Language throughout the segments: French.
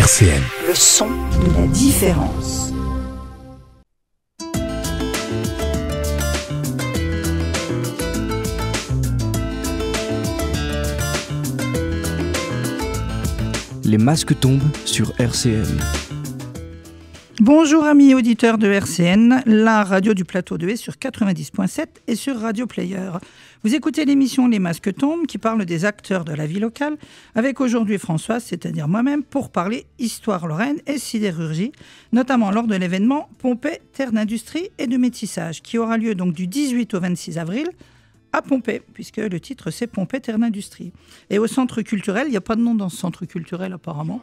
RCN. Le son de la différence. Les masques tombent sur RCN. Bonjour amis auditeurs de RCN, la radio du plateau de Haye sur 90.7 et sur Radio Player. Vous écoutez l'émission Les Masques tombent qui parle des acteurs de la vie locale avec aujourd'hui Françoise, c'est-à-dire moi-même, pour parler histoire lorraine et sidérurgie, notamment lors de l'événement Pompée, terre d'industrie et de métissage qui aura lieu donc du 18 au 26 avril à Pompée, puisque le titre c'est Pompée, terre d'industrie. Et au centre culturel, il n'y a pas de nom dans ce centre culturel apparemment.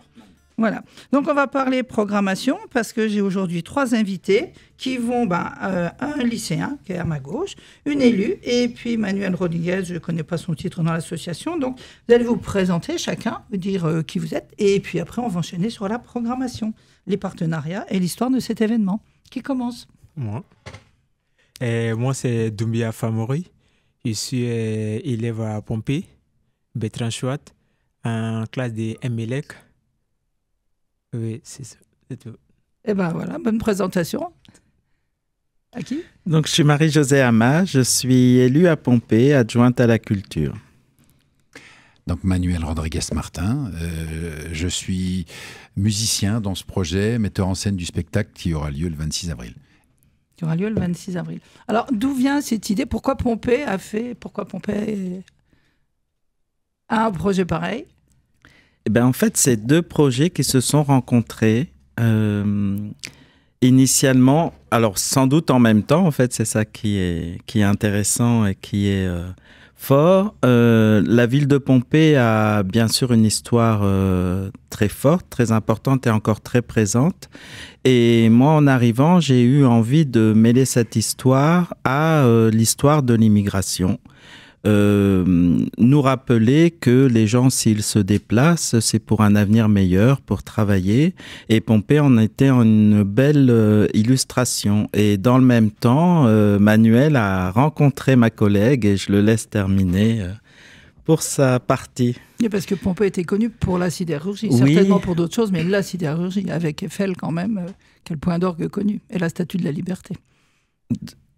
Voilà. Donc, on va parler programmation parce que j'ai aujourd'hui 3 invités qui vont, un lycéen qui est à ma gauche, une élue et puis Manuel Rodriguez, je ne connais pas son titre dans l'association. Donc, vous allez vous présenter chacun, vous dire qui vous êtes et puis après, on va enchaîner sur la programmation, les partenariats et l'histoire de cet événement. Qui commence ? Moi, c'est Doumbia Famori. Je suis élève à Pompée, Bertrand Chouat, en classe de MLEC. Oui, c'est ça, c'est tout. Eh bien voilà, bonne présentation. À qui ? Donc, je suis Marie-Josée Hama, je suis élue à Pompée, adjointe à la culture. Donc Manuel Rodriguez-Martin, je suis musicien dans ce projet, metteur en scène du spectacle qui aura lieu le 26 avril. Qui aura lieu le 26 avril. Alors, d'où vient cette idée ? Pourquoi Pompée a un projet pareil ? Eh ben, en fait, c'est 2 projets qui se sont rencontrés initialement, alors sans doute en même temps, en fait, c'est ça qui est intéressant et qui est fort. La ville de Pompée a bien sûr une histoire très forte, très importante et encore très présente. Et moi, en arrivant, j'ai eu envie de mêler cette histoire à l'histoire de l'immigration. Nous rappeler que les gens, s'ils se déplacent, c'est pour un avenir meilleur, pour travailler. Et Pompée en était une belle illustration. Et dans le même temps, Manuel a rencontré ma collègue, et je le laisse terminer pour sa partie. Et parce que Pompée était connue pour la sidérurgie, oui. Certainement pour d'autres choses, mais la sidérurgie, avec Eiffel quand même, quel point d'orgue connu, et la Statue de la Liberté.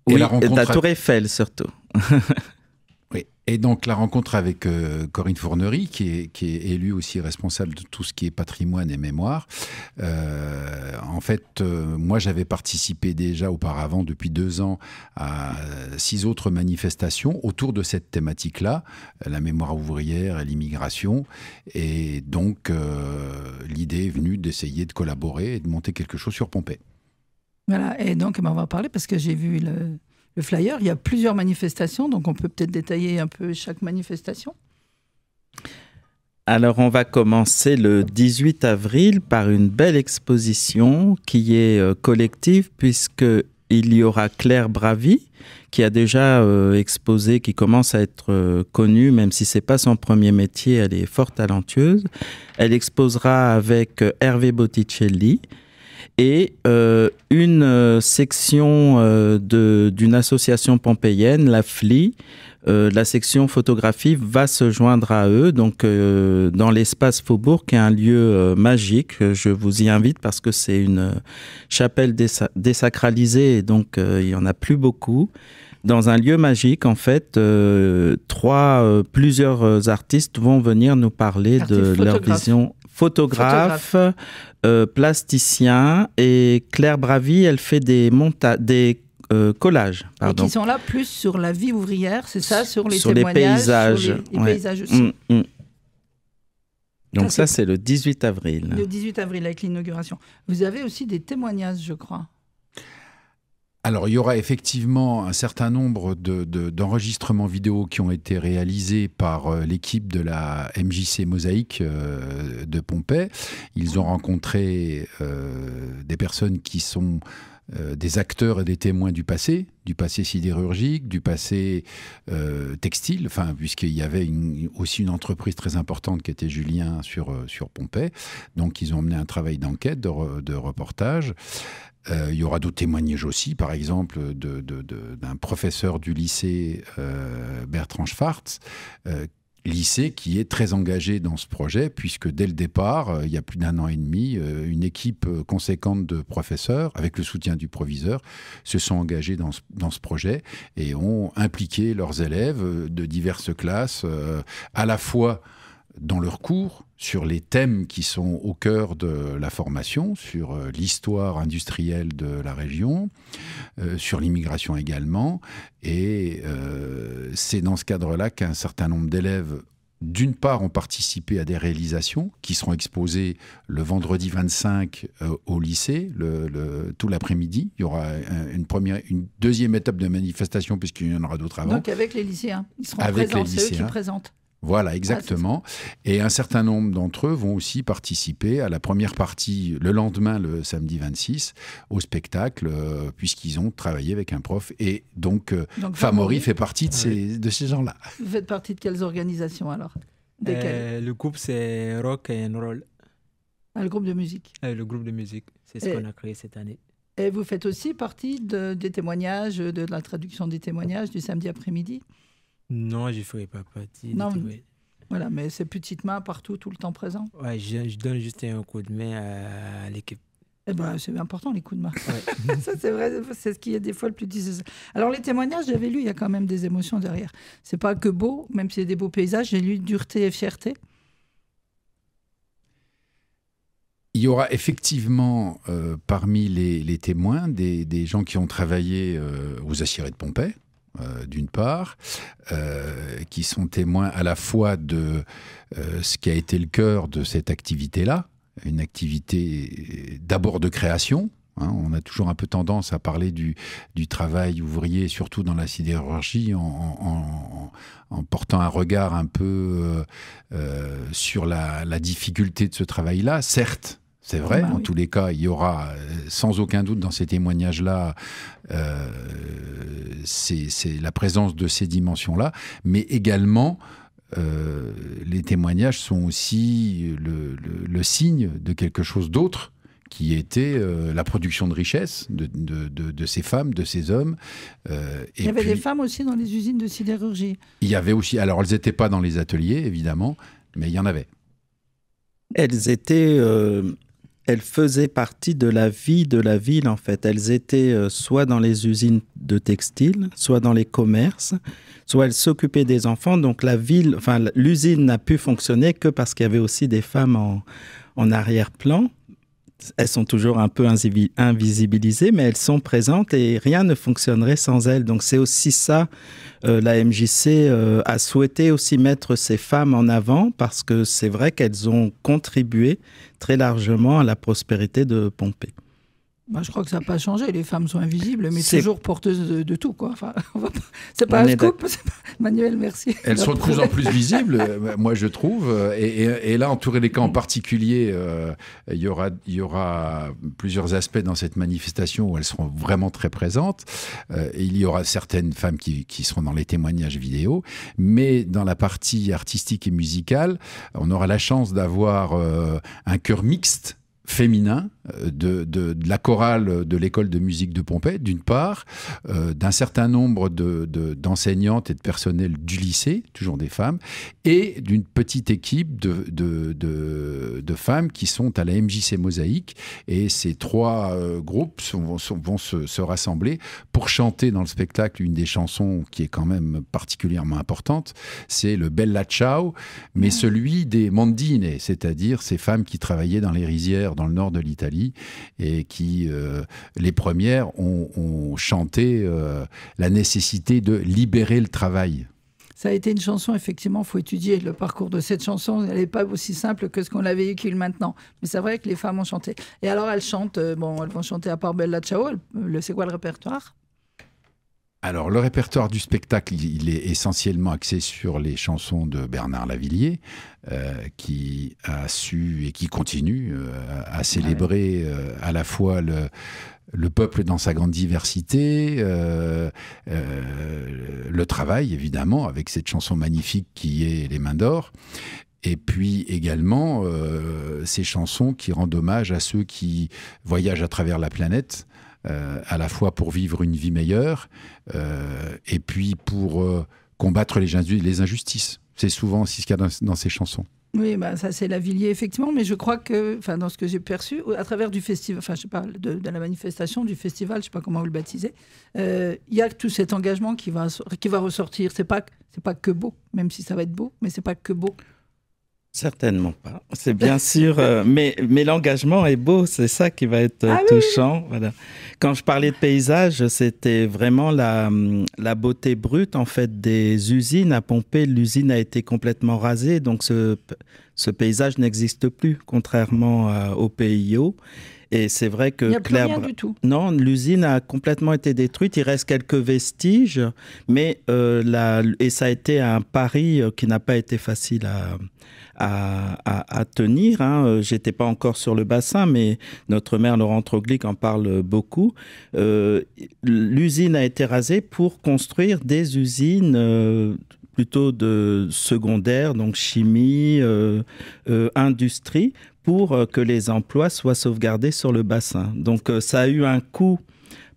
Oui, et la Tour Eiffel surtout. Oui. Et donc la rencontre avec Corinne Fournery, qui est élue aussi responsable de tout ce qui est patrimoine et mémoire. En fait, moi j'avais participé déjà auparavant, depuis 2 ans, à 6 autres manifestations autour de cette thématique-là, la mémoire ouvrière et l'immigration. Et donc l'idée est venue d'essayer de collaborer et de monter quelque chose sur Pompée. Voilà, et donc on va parler parce que j'ai vu le flyer, il y a plusieurs manifestations, donc on peut peut-être détailler un peu chaque manifestation. Alors, on va commencer le 18 avril par une belle exposition qui est collective puisqu'il y aura Claire Bravy qui a déjà exposé, qui commence à être connue, même si ce n'est pas son premier métier, elle est fort talentueuse. Elle exposera avec Hervé Botticelli. Et une section d'une association pompéienne, la FLI, la section photographie va se joindre à eux, donc dans l'espace Faubourg, qui est un lieu magique. Je vous y invite parce que c'est une chapelle désacralisée, et donc il n'y en a plus beaucoup. Dans un lieu magique, en fait, plusieurs artistes vont venir nous parler de leur vision. Photographe, plasticien, et Claire Bravy, elle fait des collages. Pardon. Et qui sont là plus sur la vie ouvrière, c'est ça, sur les sur témoignages, les paysages. sur les paysages aussi. Donc ça, c'est le 18 avril. Le 18 avril, avec l'inauguration. Vous avez aussi des témoignages, je crois. Alors, il y aura effectivement un certain nombre d'enregistrements vidéo qui ont été réalisés par l'équipe de la MJC Mosaïque de Pompée. Ils ont rencontré des personnes qui sont des acteurs et des témoins du passé sidérurgique, du passé textile, puisqu'il y avait aussi une entreprise très importante qui était Julien sur Pompée. Donc, ils ont mené un travail d'enquête, de reportage. Il y aura d'autres témoignages aussi, par exemple d'un professeur du lycée Bertrand Schwartz. lycée qui est très engagé dans ce projet, puisque dès le départ, il y a plus d'1 an et demi, une équipe conséquente de professeurs, avec le soutien du proviseur, se sont engagés dans ce projet et ont impliqué leurs élèves de diverses classes, à la fois dans leurs cours, sur les thèmes qui sont au cœur de la formation, sur l'histoire industrielle de la région, sur l'immigration également. Et c'est dans ce cadre-là qu'un certain nombre d'élèves, d'une part, ont participé à des réalisations qui seront exposées le vendredi 25 au lycée, tout l'après-midi. Il y aura une deuxième étape de manifestation, puisqu'il y en aura d'autres avant. Donc avec les lycéens, ils seront avec présents, les c'est eux qui lycéens. présentent. Voilà, exactement. Et un certain nombre d'entre eux vont aussi participer à la première partie, le lendemain, le samedi 26, au spectacle, puisqu'ils ont travaillé avec un prof. Et donc Famori fait partie de ces gens-là. Vous faites partie de quelles organisations alors? Desquelles? Le groupe, c'est Rock and Roll. Le groupe de musique. Le groupe de musique, c'est ce qu'on a créé cette année. Et vous faites aussi partie des témoignages, de la traduction des témoignages du samedi après-midi? Non, je ne ferai pas partie. Non, voilà, mais c'est petites mains partout, tout le temps présent. Ouais, je donne juste un coup de main à l'équipe. Eh ben, c'est important, les coups de main. Ouais. Ça, c'est vrai, c'est ce qui est des fois le plus difficile. Alors, les témoignages, j'avais lu, il y a quand même des émotions derrière. C'est pas que beau, même s'il y a des beaux paysages, j'ai lu dureté et fierté. Il y aura effectivement parmi les témoins des gens qui ont travaillé aux aciéries de Pompey, d'une part, qui sont témoins à la fois de ce qui a été le cœur de cette activité-là, une activité d'abord de création. Hein, on a toujours un peu tendance à parler du travail ouvrier, surtout dans la sidérurgie, en portant un regard un peu sur la difficulté de ce travail-là. Certes, c'est vrai, en tous les cas, il y aura sans aucun doute dans ces témoignages-là, c'est la présence de ces dimensions-là, mais également, les témoignages sont aussi le signe de quelque chose d'autre, qui était la production de richesse de ces femmes, de ces hommes. Il y avait des femmes aussi dans les usines de sidérurgie. Il y avait aussi, alors elles n'étaient pas dans les ateliers, évidemment, mais il y en avait. Elles faisaient partie de la vie de la ville, en fait. Elles étaient soit dans les usines de textile, soit dans les commerces, soit elles s'occupaient des enfants. Donc l'usine n'a pu fonctionner que parce qu'il y avait aussi des femmes en arrière-plan. Elles sont toujours un peu invisibilisées, mais elles sont présentes et rien ne fonctionnerait sans elles. Donc c'est aussi ça, la MJC a souhaité aussi mettre ces femmes en avant parce que c'est vrai qu'elles ont contribué très largement à la prospérité de Pompée. Je crois que ça n'a pas changé. Les femmes sont invisibles, mais toujours porteuses de tout, quoi. Enfin, c'est pas un scoop. Manuel, merci. Elles sont de plus en plus visibles, moi je trouve. Et là, en Touré-les-Camps en particulier, il y aura plusieurs aspects dans cette manifestation où elles seront vraiment très présentes. Et il y aura certaines femmes qui seront dans les témoignages vidéo. Mais dans la partie artistique et musicale, on aura la chance d'avoir un chœur mixte féminin de la chorale de l'école de musique de Pompey, d'une part, d'un certain nombre d'enseignantes et de personnel du lycée, toujours des femmes, et d'une petite équipe de femmes qui sont à la MJC Mosaïque. Et ces trois groupes vont se rassembler pour chanter dans le spectacle une des chansons qui est quand même particulièrement importante, c'est le Bella Ciao, mais celui des Mondine, c'est-à-dire ces femmes qui travaillaient dans les rizières dans le nord de l'Italie et qui, les premières, ont chanté la nécessité de libérer le travail. Ça a été une chanson, effectivement, il faut étudier le parcours de cette chanson. Elle n'est pas aussi simple que ce qu'on la véhicule maintenant. Mais c'est vrai que les femmes ont chanté. Et alors, elles chantent, elles vont chanter à part Bella Ciao. C'est quoi le répertoire ? Alors, le répertoire du spectacle, il est essentiellement axé sur les chansons de Bernard Lavilliers, qui a su et qui continue à célébrer à la fois le peuple dans sa grande diversité, le travail, évidemment, avec cette chanson magnifique qui est Les Mains d'Or. Et puis également ces chansons qui rendent hommage à ceux qui voyagent à travers la planète, à la fois pour vivre une vie meilleure et puis pour combattre les injustices. C'est souvent aussi ce qu'il y a dans ces chansons. Oui, bah, ça c'est Lavilliers, effectivement, mais je crois que, dans ce que j'ai perçu, à travers du festival, je sais pas, de la manifestation, du festival, je sais pas comment vous le baptisez, il y a tout cet engagement qui va ressortir. C'est pas que beau, même si ça va être beau, mais c'est pas que beau. Certainement pas. C'est bien sûr, mais l'engagement est beau, c'est ça qui va être touchant. Oui. Voilà. Quand je parlais de paysage, c'était vraiment la beauté brute en fait des usines à Pompée. L'usine a été complètement rasée, donc ce paysage n'existe plus, contrairement au PIO. Et c'est vrai que il n'y a plus rien du tout. Non, l'usine a complètement été détruite. Il reste quelques vestiges, mais et ça a été un pari qui n'a pas été facile à tenir. Hein. J'étais pas encore sur le bassin, mais notre maire Laurent Troglic en parle beaucoup. L'usine a été rasée pour construire des usines plutôt de secondaire, donc chimie, industrie, pour que les emplois soient sauvegardés sur le bassin. Donc ça a eu un coût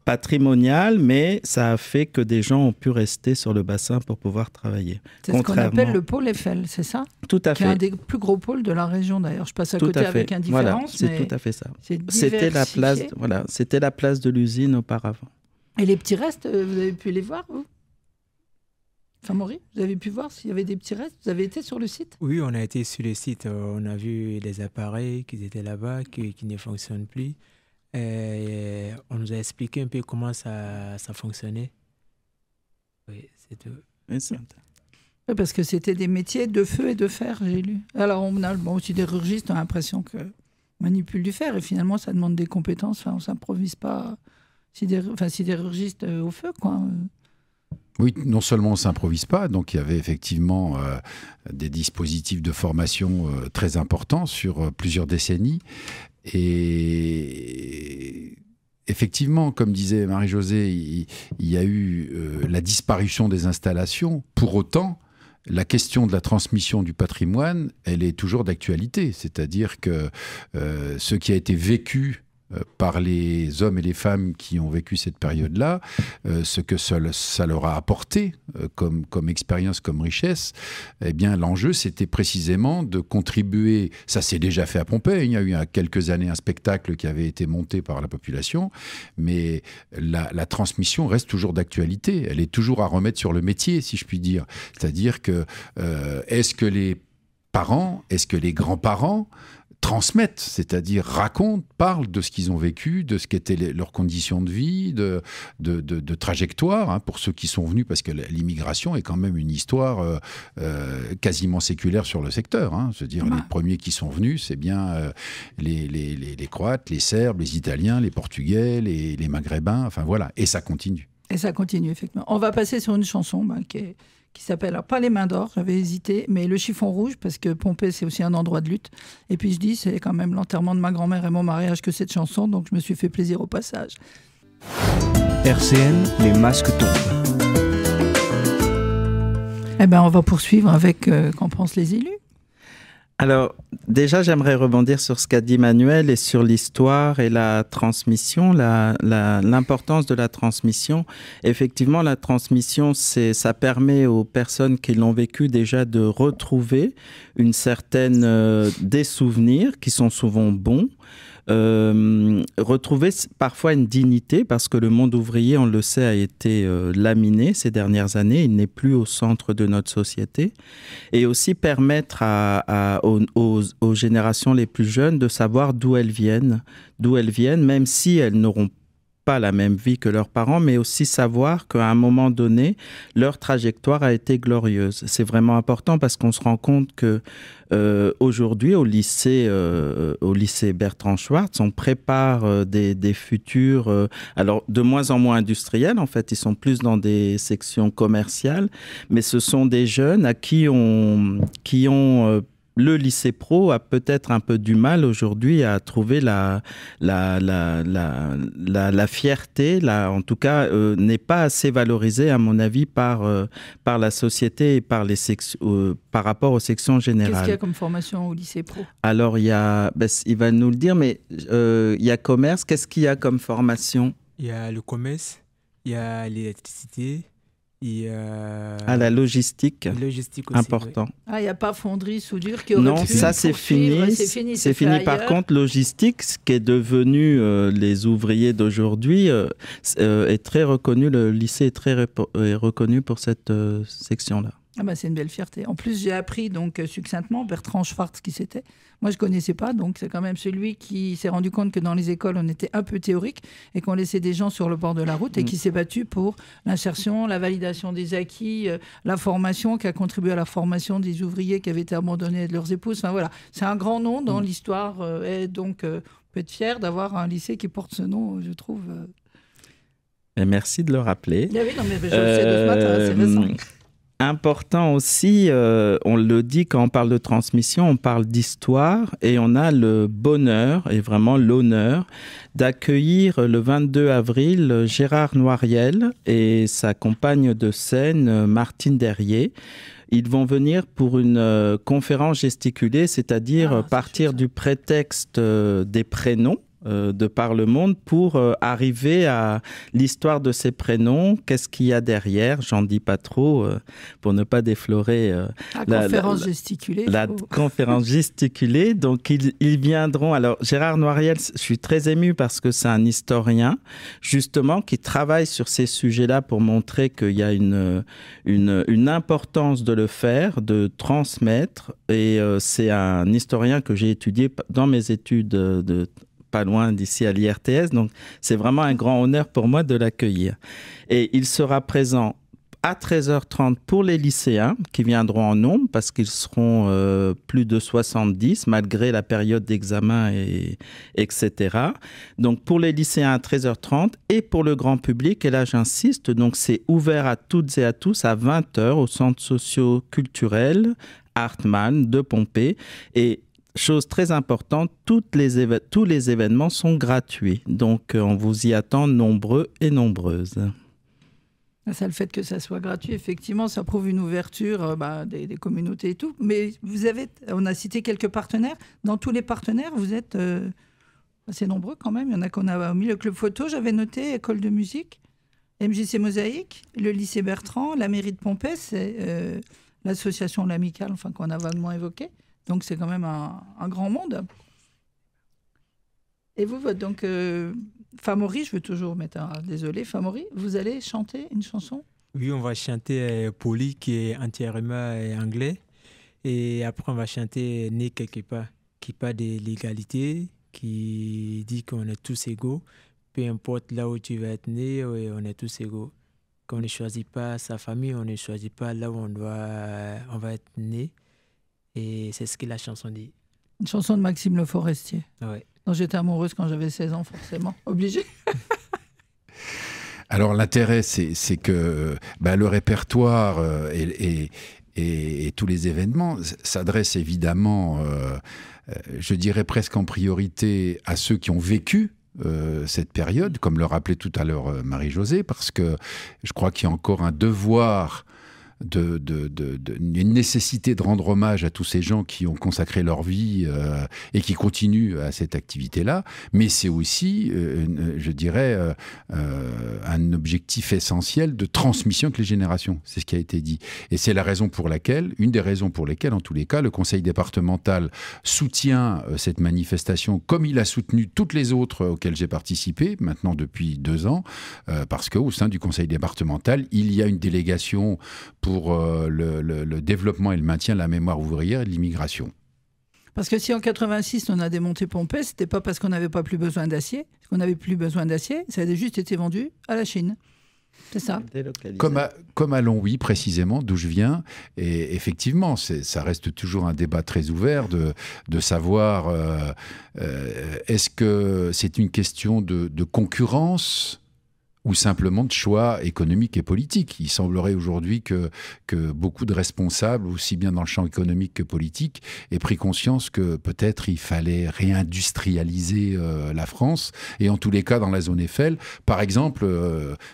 patrimonial, mais ça a fait que des gens ont pu rester sur le bassin pour pouvoir travailler. C'est ce qu'on appelle le pôle Eiffel, c'est ça? Tout à fait. C'est un des plus gros pôles de la région d'ailleurs. Je passe à côté avec indifférence. Voilà, c'est tout à fait ça. C'était la place de l'usine auparavant. Et les petits restes, vous avez pu les voir, vous? Enfin, Maury, vous avez pu voir s'il y avait des petits restes? Vous avez été sur le site? Oui, on a été sur le site. On a vu les appareils qui étaient là-bas, qui ne fonctionnent plus. Et on nous a expliqué un peu comment ça fonctionnait. Oui, c'est tout. Oui, parce que c'était des métiers de feu et de fer, j'ai lu. Alors, on a aussi des sidérurgistes, on a l'impression que manipulent du fer. Et finalement, ça demande des compétences. Enfin, on ne s'improvise pas sidérurgiste au feu, quoi. Oui, non seulement on ne s'improvise pas, donc il y avait effectivement des dispositifs de formation très importants sur plusieurs décennies. Et effectivement, comme disait Marie-Josée, il y a eu la disparition des installations. Pour autant, la question de la transmission du patrimoine, elle est toujours d'actualité. C'est-à-dire que ce qui a été vécu par les hommes et les femmes qui ont vécu cette période-là, ce que ça leur a apporté comme expérience, comme richesse, eh bien l'enjeu c'était précisément de contribuer, ça s'est déjà fait à Pompée, il y a eu il y a quelques années un spectacle qui avait été monté par la population, mais la transmission reste toujours d'actualité, elle est toujours à remettre sur le métier, si je puis dire. C'est-à-dire que est-ce que les parents, est-ce que les grands-parents transmettent, c'est-à-dire racontent, parlent de ce qu'ils ont vécu, de ce qu'étaient leurs conditions de vie, de trajectoire, hein, pour ceux qui sont venus, parce que l'immigration est quand même une histoire quasiment séculaire sur le secteur. Hein. Je veux dire, les premiers qui sont venus, c'est bien les Croates, les Serbes, les Italiens, les Portugais, les Maghrébins, enfin voilà, et ça continue. Et ça continue, effectivement. On va passer sur une chanson qui s'appelle, alors pas les mains d'or, j'avais hésité, mais le chiffon rouge, parce que Pompée, c'est aussi un endroit de lutte. Et puis je dis, c'est quand même l'enterrement de ma grand-mère et mon mariage que cette chanson, donc je me suis fait plaisir au passage. RCN, les masques tombent. Eh bien, on va poursuivre avec qu'en pensent les élus. Alors, déjà, j'aimerais rebondir sur ce qu'a dit Manuel et sur l'histoire et la transmission, l'importance de la transmission. Effectivement, la transmission, ça permet aux personnes qui l'ont vécu déjà de retrouver une certaine des souvenirs qui sont souvent bons. Retrouver parfois une dignité, parce que le monde ouvrier, on le sait, a été laminé ces dernières années, il n'est plus au centre de notre société, et aussi permettre aux générations les plus jeunes de savoir d'où elles viennent, même si elles n'auront pas la même vie que leurs parents, mais aussi savoir qu'à un moment donné, leur trajectoire a été glorieuse. C'est vraiment important parce qu'on se rend compte que aujourd'hui, au lycée Bertrand Schwartz, on prépare des futurs, alors de moins en moins industriels, en fait, ils sont plus dans des sections commerciales, mais ce sont des jeunes à qui ont le lycée pro a peut-être un peu du mal aujourd'hui à trouver la fierté, en tout cas, n'est pas assez valorisée, à mon avis, par la société et par rapport aux sections générales. Qu'est-ce qu'il y a comme formation au lycée pro? Alors, il va nous le dire, mais il y a commerce. Qu'est-ce qu'il y a comme formation? Il y a le commerce, il y a l'électricité, la logistique, logistique aussi, important. oui. Ah, il n'y a pas fonderie, soudure qui aurait Non, pu ça c'est fini. C'est fini. Par contre, logistique, ce qui est devenu les ouvriers d'aujourd'hui, est très reconnu. Le lycée est très reconnu pour cette section-là. Ah bah c'est une belle fierté. En plus, j'ai appris donc succinctement Bertrand Schwartz qui c'était. Moi, je connaissais pas, donc c'est quand même celui qui s'est rendu compte que dans les écoles, on était un peu théorique et qu'on laissait des gens sur le bord de la route et qui s'est battu pour l'insertion, la validation des acquis, la formation, qui a contribué à la formation des ouvriers qui avaient été abandonnés de leurs épouses. Enfin voilà, c'est un grand nom dans l'histoire et donc on peut être fier d'avoir un lycée qui porte ce nom, je trouve. Et merci de le rappeler. Ah oui, non, mais je le sais de ce matin, c'est récent. Important aussi, on le dit quand on parle de transmission, on parle d'histoire et on a le bonheur et vraiment l'honneur d'accueillir le 22 avril Gérard Noiriel et sa compagne de scène Martine Derrier. Ils vont venir pour une conférence gesticulée, c'est-à-dire partir du prétexte des prénoms de par le monde pour arriver à l'histoire de ces prénoms, qu'est-ce qu'il y a derrière, j'en dis pas trop pour ne pas déflorer la conférence gesticulée. La conférence gesticulée, donc ils viendront. Alors Gérard Noiriel, je suis très ému parce que c'est un historien justement qui travaille sur ces sujets-là pour montrer qu'il y a une importance de le faire, de transmettre et c'est un historien que j'ai étudié dans mes études pas loin d'ici à l'IRTS, donc c'est vraiment un grand honneur pour moi de l'accueillir. Et il sera présent à 13h30 pour les lycéens qui viendront en nombre parce qu'ils seront plus de 70 malgré la période d'examen, etc. Donc pour les lycéens à 13h30 et pour le grand public, et là j'insiste, donc c'est ouvert à toutes et à tous à 20h au centre socio-culturel Hartmann de Pompée. Et chose très importante, tous les événements sont gratuits. Donc, on vous y attend nombreux et nombreuses. Ça, le fait que ça soit gratuit, effectivement, ça prouve une ouverture des communautés et tout. Mais on a cité quelques partenaires. Dans tous les partenaires, vous êtes assez nombreux quand même. Il y en a qu'on a mis le club photo, j'avais noté, école de musique, MJC Mosaïque, le lycée Bertrand, la mairie de Pompée, c'est l'association L'Amicale, enfin, qu'on a vaguement évoqué. Donc, c'est quand même un grand monde. Et vous, donc, Famori, je veux toujours mettre désolé, Famori, vous allez chanter une chanson? Oui, on va chanter Poli, qui est entièrement anglais. Et après, on va chanter Né quelque part, qui parle de l'égalité, qui dit qu'on est tous égaux. Peu importe là où tu vas être né, on est tous égaux. Qu'on ne choisit pas sa famille, on ne choisit pas là où on va être né. Et c'est ce que la chanson dit. Une chanson de Maxime Le Forestier. Ouais. dont j'étais amoureuse quand j'avais 16 ans, forcément. Obligée. Alors l'intérêt, c'est que le répertoire et tous les événements s'adressent évidemment, je dirais presque en priorité, à ceux qui ont vécu cette période, comme le rappelait tout à l'heure Marie-Josée, parce que je crois qu'il y a encore un devoir, une nécessité de rendre hommage à tous ces gens qui ont consacré leur vie et qui continuent à cette activité-là, mais c'est aussi, je dirais, un objectif essentiel de transmission avec les générations, c'est ce qui a été dit. Et c'est la raison pour laquelle, une des raisons pour lesquelles, en tous les cas, le conseil départemental soutient cette manifestation comme il a soutenu toutes les autres auxquelles j'ai participé, maintenant depuis 2 ans, parce qu'au sein du conseil départemental, il y a une délégation pour le développement et le maintien de la mémoire ouvrière et de l'immigration. Parce que si en 86 on a démonté Pompée, c'était pas parce qu'on n'avait pas plus besoin d'acier, qu'on n'avait plus besoin d'acier, ça a juste été vendu à la Chine. C'est ça. Comme à Longwy, précisément, d'où je viens. Et effectivement, ça reste toujours un débat très ouvert de savoir est-ce que c'est une question de concurrence ou simplement de choix économiques et politiques. Il semblerait aujourd'hui que beaucoup de responsables, aussi bien dans le champ économique que politique, aient pris conscience que peut-être il fallait réindustrialiser la France, et en tous les cas dans la zone Eiffel. Par exemple,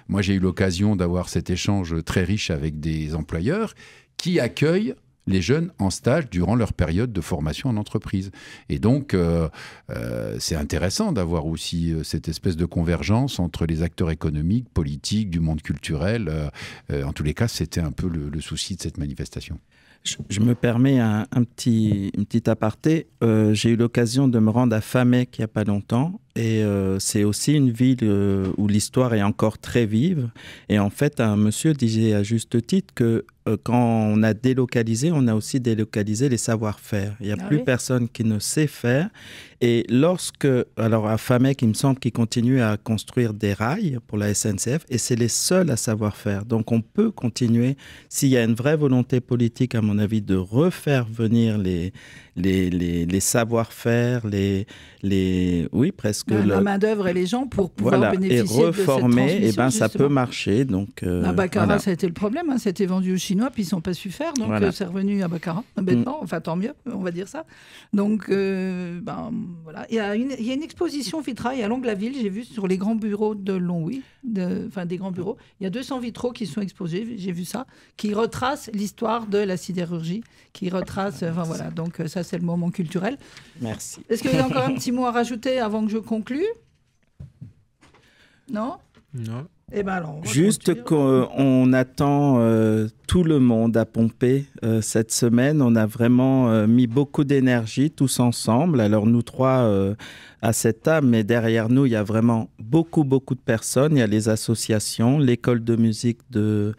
moi j'ai eu l'occasion d'avoir cet échange très riche avec des employeurs qui accueillent les jeunes en stage durant leur période de formation en entreprise. Et donc, c'est intéressant d'avoir aussi cette espèce de convergence entre les acteurs économiques, politiques, du monde culturel. En tous les cas, c'était un peu le souci de cette manifestation. Je me permets une petite aparté. J'ai eu l'occasion de me rendre à Famec il n'y a pas longtemps. Et c'est aussi une ville où l'histoire est encore très vive. Et en fait, un monsieur disait à juste titre que quand on a délocalisé, on a aussi délocalisé les savoir-faire. Il n'y a plus personne qui ne sait faire. Et alors à Famec, il me semble qu'ils continuent à construire des rails pour la SNCF et c'est les seuls à savoir faire. Donc on peut continuer, s'il y a une vraie volonté politique, à mon avis, de refaire venir les savoir-faire, presque la main-d'œuvre et les gens pour pouvoir bénéficier et reformer, de cette transmission, ça peut marcher. Donc, Baccarat, ça a été le problème. C'était vendu aux Chinois, puis ils n'ont pas su faire. Donc, c'est revenu à Baccarat, bêtement. Enfin, tant mieux, on va dire ça. Donc, voilà. Il y a une exposition vitrail à Longue-la-Ville, j'ai vu, sur les grands bureaux de Longwy, des grands bureaux. Il y a 200 vitraux qui sont exposés, j'ai vu ça, qui retracent l'histoire de la sidérurgie, qui retracent... voilà. Donc, ça, c'est le moment culturel. Merci. Est-ce que vous avez encore un petit mot à rajouter avant que je conclue? Non. Eh ben alors, juste qu'on attend tout le monde à Pompée cette semaine. On a vraiment mis beaucoup d'énergie tous ensemble. Alors nous trois à cette table, mais derrière nous, il y a vraiment beaucoup de personnes. Il y a les associations, l'école de musique de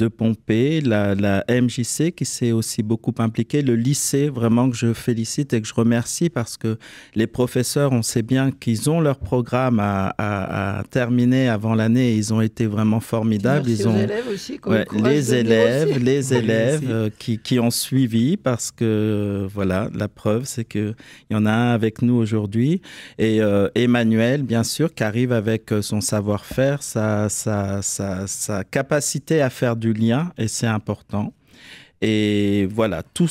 Pompée, la MJC qui s'est aussi beaucoup impliquée, le lycée vraiment que je félicite et que je remercie parce que les professeurs, on sait bien qu'ils ont leur programme à terminer avant l'année et ils ont été vraiment formidables. Merci aux élèves aussi. Les élèves qui ont suivi parce que voilà, la preuve c'est qu'il y en a un avec nous aujourd'hui et Emmanuel bien sûr qui arrive avec son savoir-faire, sa capacité à faire du lien et c'est important et voilà tout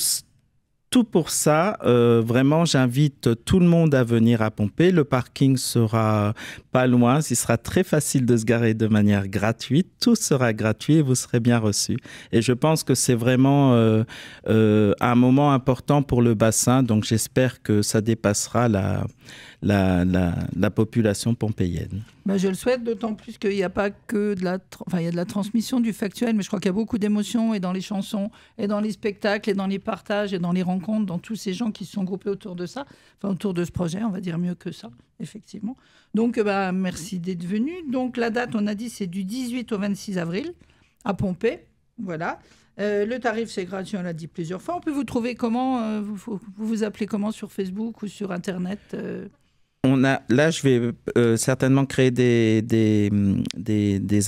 pour ça, vraiment, j'invite tout le monde à venir à Pompée. Le parking sera pas loin, il sera très facile de se garer de manière gratuite. Tout sera gratuit et vous serez bien reçus. Et je pense que c'est vraiment un moment important pour le bassin. Donc, j'espère que ça dépassera la population pompéienne. Je le souhaite, d'autant plus qu'il n'y a pas que il y a de la transmission du factuel, mais je crois qu'il y a beaucoup d'émotions et dans les chansons, et dans les spectacles, et dans les partages, et dans les rencontres, dans tous ces gens qui se sont groupés autour de ça, autour de ce projet, on va dire mieux que ça, effectivement. Donc, merci d'être venu. Donc, la date, on a dit, c'est du 18 au 26 avril, à Pompée, voilà. Le tarif, c'est gratuit, on l'a dit plusieurs fois. On peut vous trouver comment vous appelez comment sur Facebook ou sur Internet Là, je vais certainement créer des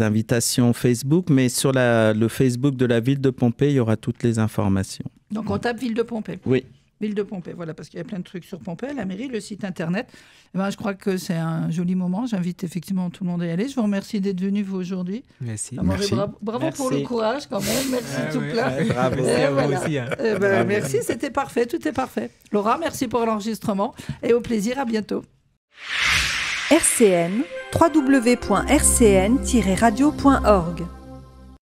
invitations Facebook, mais sur le Facebook de la ville de Pompée, il y aura toutes les informations. Donc, on tape Ville de Pompée. Oui. Ville de Pompée, voilà, parce qu'il y a plein de trucs sur Pompée, la mairie, le site Internet. Je crois que c'est un joli moment. J'invite effectivement tout le monde à y aller. Je vous remercie d'être venu, vous, aujourd'hui. Merci. Bravo pour le courage, quand même. Merci tout plein. Bravo. Merci aussi. Merci, c'était parfait. Tout est parfait. Laura, merci pour l'enregistrement. Et au plaisir, à bientôt. RCN, www.rcn-radio.org